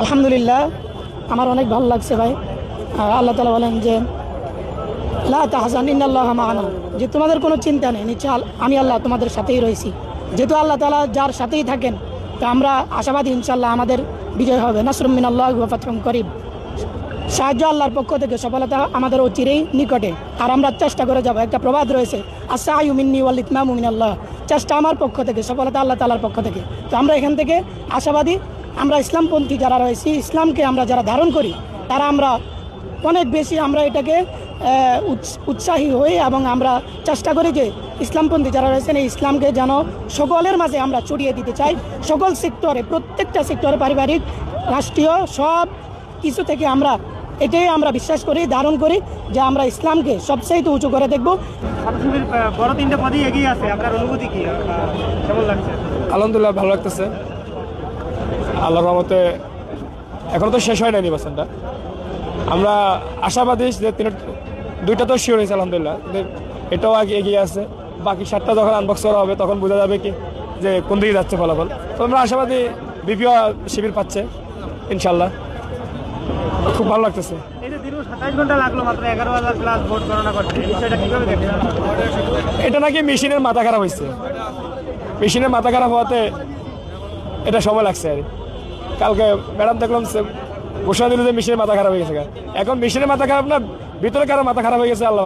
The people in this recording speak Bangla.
আলহামদুলিল্লাহ, আমার অনেক ভালো লাগছে ভাই। আল্লাহ তাআলা বলেন যে লা তাহজান ইন্নাল্লাহা মা'ানা, যে তোমাদের কোনো চিন্তা নেই, নিশ্চয় আমি আল্লাহ তোমাদের সাথেই রয়েছি। যেহেতু আল্লাহ তাআলা যার সাথেই থাকেন, তো আমরা আশাবাদী ইনশাআল্লাহ আমাদের বিজয় হবে। নাসরুম মিনাল্লাহি ওয়া ফাতহুম করিব, সাহায্য আল্লাহর পক্ষ থেকে, সফলতা আমাদের অচিরেই নিকটে। আর আমরা চেষ্টা করে যাব। একটা প্রবাদ রয়েছে, আস-সা'য়ু মিন্নি ওয়াল ইতমামু মিনাল্লাহ, চেষ্টা আমার পক্ষ থেকে, সফলতা আল্লাহ তাআলার পক্ষ থেকে। তো আমরা এখান থেকে আশাবাদী। আমরা ইসলামপন্থী যারা রয়েছি, ইসলামকে আমরা যারা ধারণ করি, তারা আমরা অনেক বেশি আমরা এটাকে উৎসাহী হই এবং আমরা চেষ্টা করি যে ইসলামপন্থী যারা রয়েছেন এই ইসলামকে যেন সকলের মাঝে আমরা ছড়িয়ে দিতে চাই। সকল সেক্টরে, প্রত্যেকটা সেক্টরে, পারিবারিক, রাষ্ট্রীয়, সব কিছু থেকে আমরা এটাই আমরা বিশ্বাস করি, ধারণ করি যে আমরা ইসলামকে সবচেয়ে উঁচু করে দেখব। বড় তিনটা পদই এগিয়ে আছে, আপনার অনুভূতি কি, কেমন লাগছে? আলহামদুলিল্লাহ, ভালো লাগতেছে। আল্লাহর রহমতে এখনো তো শেষ হয় না নির্বাচনটা। আমরা আশাবাদী যে দুইটা তো শিওর হয়েছে আলহামদুলিল্লাহ, এটাও আগে এগিয়ে আছে। বাকি 7টা যখন আনবক্স করা হবে তখন বোঝা যাবে কি যে কোন দিকে যাচ্ছে ফলাফল। তো আমরা আশাবাদী বিপিও শিবির পাচ্ছে ইনশাল্লাহ। খুব ভালো লাগতেছে। এই যে দীর্ঘ 27 ঘন্টা লাগলো মাত্র 11,000 প্লাস ভোট গণনা করতে, এই বিষয়টা কিভাবে দেখেন? এটা নাকি মেশিনের মাথা খারাপ হয়েছে। মেশিনের মাথা খারাপ হওয়াতে এটা সময় লাগছে। আর কালকে ম্যাডাম দেখলাম ঘোষণা দিল যে মেশিনের মাথা খারাপ হয়ে গেছে। এখন মেশিনের মাথা খারাপ না, ভিতরে কারো মাথা খারাপ হয়ে গেছে আল্লাহ